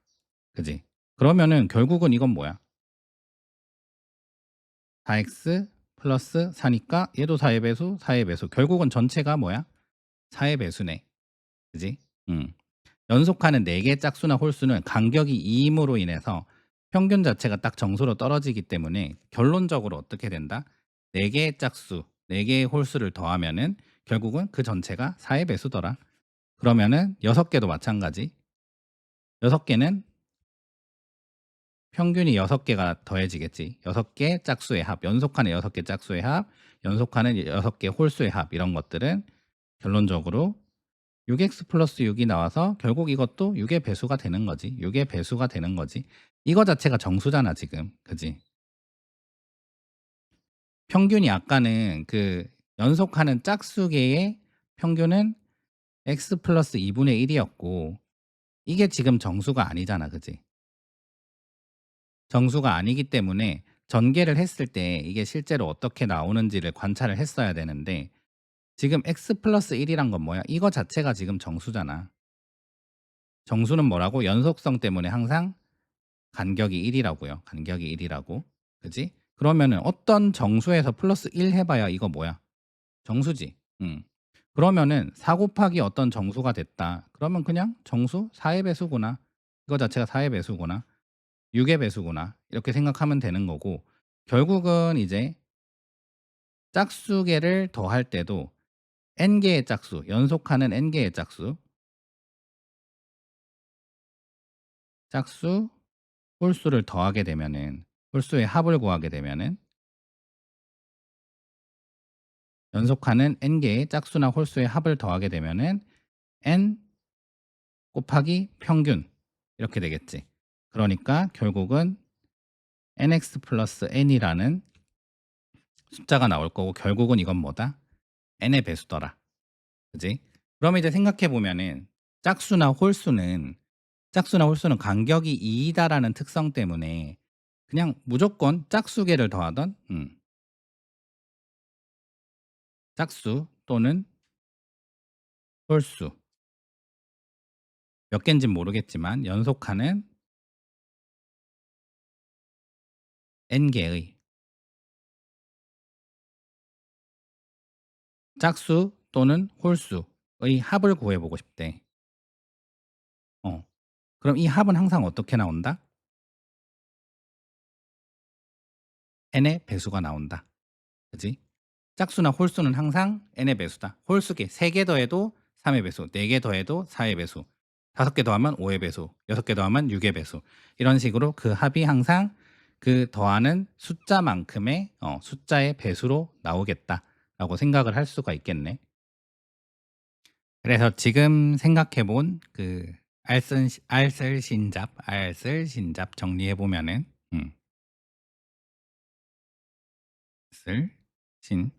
그지? 그러면은 결국은 이건 뭐야? 4x 플러스 4니까 얘도 4의 배수, 4의 배수. 결국은 전체가 뭐야? 4의 배수네. 그지? 음. 연속하는 4개의 짝수나 홀수는 간격이 2임으로 인해서 평균 자체가 딱 정수로 떨어지기 때문에 결론적으로 어떻게 된다? 4개의 짝수, 4개의 홀수를 더하면은 결국은 그 전체가 4의 배수더라. 그러면은 6개도 마찬가지. 6개는 평균이 6개가 더해지겠지. 6개 짝수의 합, 연속하는 6개 짝수의 합, 연속하는 6개 홀수의 합 이런 것들은 결론적으로 6x 플러스 6이 나와서 결국 이것도 6의 배수가 되는 거지. 6의 배수가 되는 거지. 이거 자체가 정수잖아 지금. 그지? 평균이 아까는 그 연속하는 짝수계의 평균은 x 플러스 2분의 1이었고 이게 지금 정수가 아니잖아. 그지? 정수가 아니기 때문에 전개를 했을 때 이게 실제로 어떻게 나오는지를 관찰을 했어야 되는데 지금 x 플러스 1이란 건 뭐야? 이거 자체가 지금 정수잖아. 정수는 뭐라고? 연속성 때문에 항상 간격이 1이라고요. 간격이 1이라고. 그지? 그러면은 어떤 정수에서 플러스 1 해봐야 이거 뭐야? 정수지. 그러면은 4 곱하기 어떤 정수가 됐다. 그러면 그냥 정수 4의 배수구나. 이거 자체가 4의 배수구나. 6의 배수구나. 이렇게 생각하면 되는 거고 결국은 이제 짝수계를 더할 때도 n개의 짝수, 연속하는 n개의 짝수, 짝수, 홀수를 더하게 되면은 홀수의 합을 구하게 되면은 연속하는 n개의 짝수나 홀수의 합을 더하게 되면은 n 곱하기 평균 이렇게 되겠지. 그러니까 결국은 nx 플러스 n이라는 숫자가 나올 거고 결국은 이건 뭐다? n의 배수더라. 그지? 그럼 이제 생각해 보면은 짝수나 홀수는 간격이 2이다라는 특성 때문에 그냥 무조건 짝수계를 더하던 짝수 또는 홀수 몇 개인지는 모르겠지만 연속하는 n개의 짝수 또는 홀수의 합을 구해보고 싶대. 그럼 이 합은 항상 어떻게 나온다? n의 배수가 나온다. 그지? 짝수나 홀수는 항상 n의 배수다. 홀수계 3개 더해도 3의 배수, 4개 더해도 4의 배수, 5개 더하면 5의 배수, 6개 더하면 6의 배수. 이런 식으로 그 합이 항상 그 더하는 숫자만큼의 숫자의 배수로 나오겠다라고 생각을 할 수가 있겠네. 그래서 지금 생각해 본 그 알쓸신잡 정리해 보면은 알쓸신잡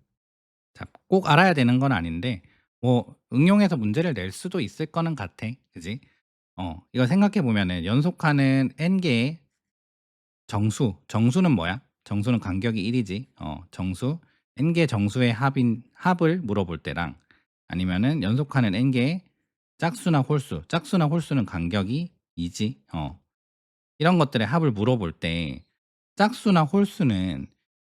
꼭 알아야 되는 건 아닌데 뭐 응용해서 문제를 낼 수도 있을 거는 같아. 그지? 이거 생각해 보면은 연속하는 n개의 정수는 뭐야? 정수는 간격이 1이지. 정수 n개 정수의 합을 물어볼 때랑 아니면은 연속하는 n개의 짝수나 홀수는 간격이 2지. 이런 것들의 합을 물어볼 때 짝수나 홀수는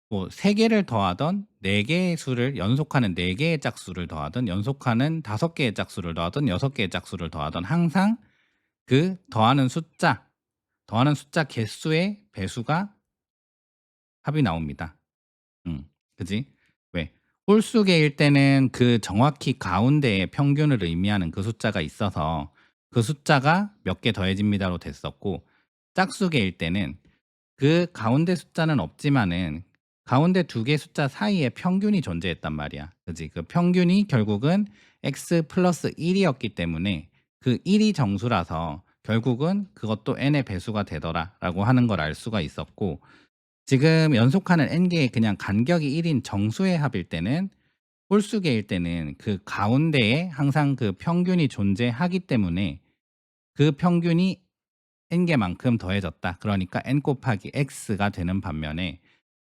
뭐 3개를 더하던 4개의 수를 연속하는 4개의 짝수를 더하던 연속하는 5개의 짝수를 더하던 6개의 짝수를 더하던 항상 그 더하는 숫자 개수의 배수가 합이 나옵니다. 그지? 왜? 홀수계일 때는 그 정확히 가운데에 평균을 의미하는 그 숫자가 있어서 그 숫자가 몇 개 더해집니다로 됐었고 짝수계일 때는 그 가운데 숫자는 없지만은 가운데 2개 숫자 사이에 평균이 존재했단 말이야. 그지? 그 평균이 결국은 x 플러스 1이었기 때문에 그 1이 정수라서 결국은 그것도 n의 배수가 되더라라고 하는 걸 알 수가 있었고 지금 연속하는 n개의 그냥 간격이 1인 정수의 합일 때는 홀수계일 때는 그 가운데에 항상 그 평균이 존재하기 때문에 그 평균이 n개만큼 더해졌다. 그러니까 n 곱하기 x가 되는 반면에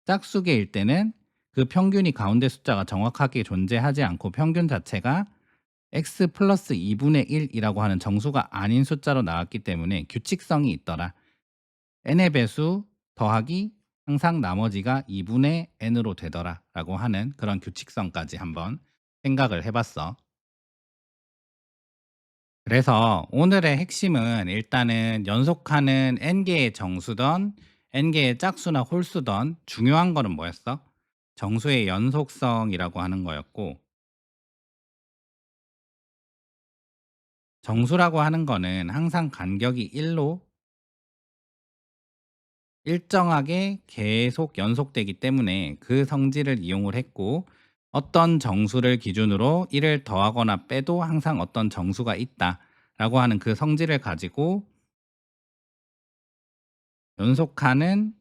짝수계일 때는 그 평균이 가운데 숫자가 정확하게 존재하지 않고 평균 자체가 x 플러스 2분의 1이라고 하는 정수가 아닌 숫자로 나왔기 때문에 규칙성이 있더라. n의 배수 더하기 항상 나머지가 2분의 n으로 되더라 라고 하는 그런 규칙성까지 한번 생각을 해봤어. 그래서 오늘의 핵심은 일단은 연속하는 n개의 정수던 n개의 짝수나 홀수던 중요한 거는 뭐였어? 정수의 연속성이라고 하는 거였고, 정수라고 하는 거는 항상 간격이 1로 일정하게 계속 연속되기 때문에 그 성질을 이용을 했고, 어떤 정수를 기준으로 1을 더하거나 빼도 항상 어떤 정수가 있다라고 하는 그 성질을 가지고 연속하는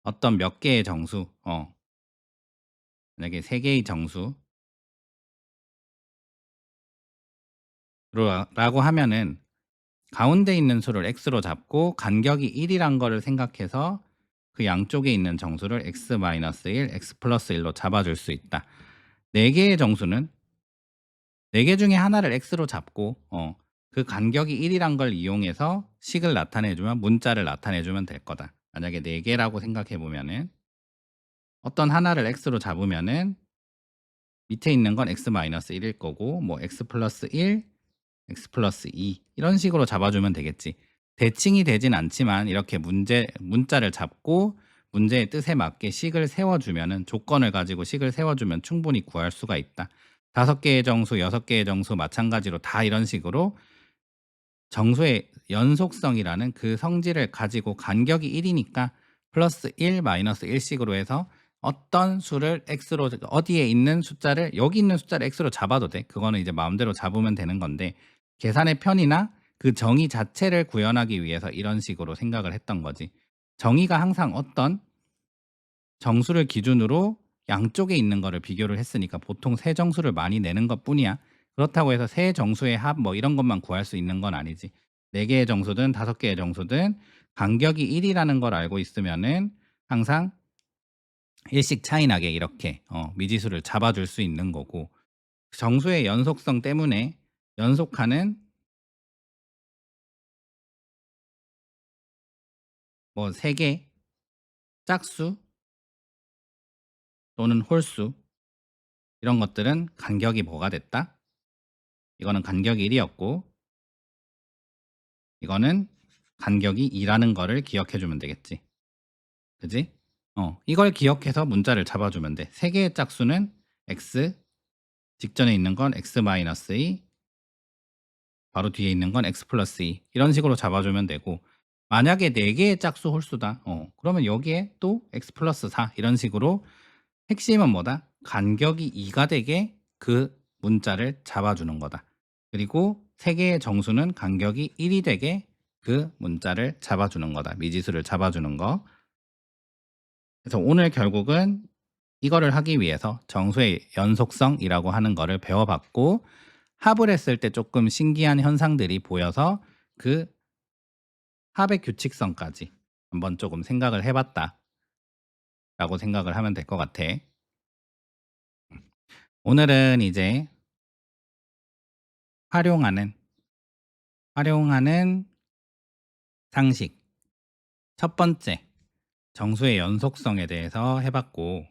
어떤 몇 개의 정수, 만약에 3개의 정수로 라고 하면은 가운데 있는 수를 x로 잡고 간격이 1이란 거를 생각해서 그 양쪽에 있는 정수를 x-1, x 플러스 1로 잡아줄 수 있다. 4개의 정수는 4개 중에 하나를 x로 잡고 그 간격이 1이란 걸 이용해서 식을 나타내주면 문자를 나타내주면 될 거다. 만약에 4개라고 생각해 보면은 어떤 하나를 x로 잡으면은 밑에 있는 건 x-1일 거고 뭐 x 플러스 1, x 플러스 2 이런 식으로 잡아주면 되겠지. 대칭이 되진 않지만 이렇게 문자를 잡고 문제의 뜻에 맞게 식을 세워주면은 조건을 가지고 식을 세워주면 충분히 구할 수가 있다. 5개의 정수, 6개의 정수 마찬가지로 다 이런 식으로 정수의 연속성이라는 그 성질을 가지고 간격이 1이니까 플러스 1, 마이너스 1식으로 해서 어떤 수를 x로 어디에 있는 숫자를 여기 있는 숫자를 x로 잡아도 돼. 그거는 이제 마음대로 잡으면 되는 건데 계산의 편이나 그 정의 자체를 구현하기 위해서 이런 식으로 생각을 했던 거지. 정의가 항상 어떤 정수를 기준으로 양쪽에 있는 거를 비교를 했으니까 보통 세 정수를 많이 내는 것뿐이야. 그렇다고 해서 세 정수의 합 뭐 이런 것만 구할 수 있는 건 아니지. 4개의 정수든 5개의 정수든 간격이 1이라는 걸 알고 있으면은 항상 일씩 차이 나게 이렇게 미지수를 잡아줄 수 있는 거고, 정수의 연속성 때문에 연속하는 뭐 3개 짝수 또는 홀수 이런 것들은 간격이 뭐가 됐다? 이거는 간격이 1이었고 이거는 간격이 2라는 거를 기억해 주면 되겠지. 그지? 이걸 기억해서 문자를 잡아주면 돼. 3개의 짝수는 x, 직전에 있는 건 x-2, 바로 뒤에 있는 건 x 플러스 2 이런 식으로 잡아주면 되고, 만약에 4개의 짝수 홀수다. 그러면 여기에 또 x 플러스 4 이런 식으로 핵심은 뭐다? 간격이 2가 되게 그 문자를 잡아주는 거다. 그리고 3개의 정수는 간격이 1이 되게 그 문자를 잡아주는 거다. 미지수를 잡아주는 거. 그래서 오늘 결국은 이거를 하기 위해서 정수의 연속성이라고 하는 거를 배워봤고, 합을 했을 때 조금 신기한 현상들이 보여서 그 합의 규칙성까지 한번 조금 생각을 해봤다 라고 생각을 하면 될 것 같아. 오늘은 이제 활용하는 상식 첫 번째 정수의 연속성에 대해서 해봤고,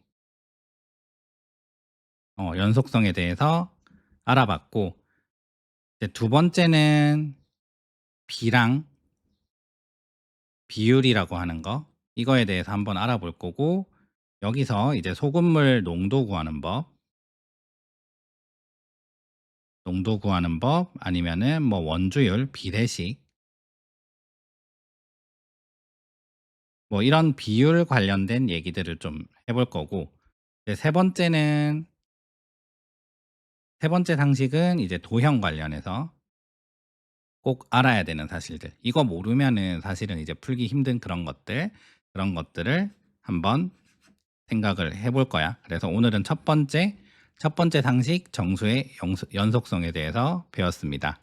연속성에 대해서 알아봤고, 이제 두 번째는 B랑 비율이라고 하는 거, 이거에 대해서 한번 알아볼 거고, 여기서 이제 소금물 농도 구하는 법 아니면은 뭐 원주율 비례식 뭐 이런 비율 관련된 얘기들을 좀 해볼 거고, 이제 세 번째 상식은 이제 도형 관련해서 꼭 알아야 되는 사실들. 이거 모르면은 사실은 이제 풀기 힘든 그런 것들을 한번 생각을 해볼 거야. 그래서 오늘은 첫 번째 상식 정수의 연속성에 대해서 배웠습니다.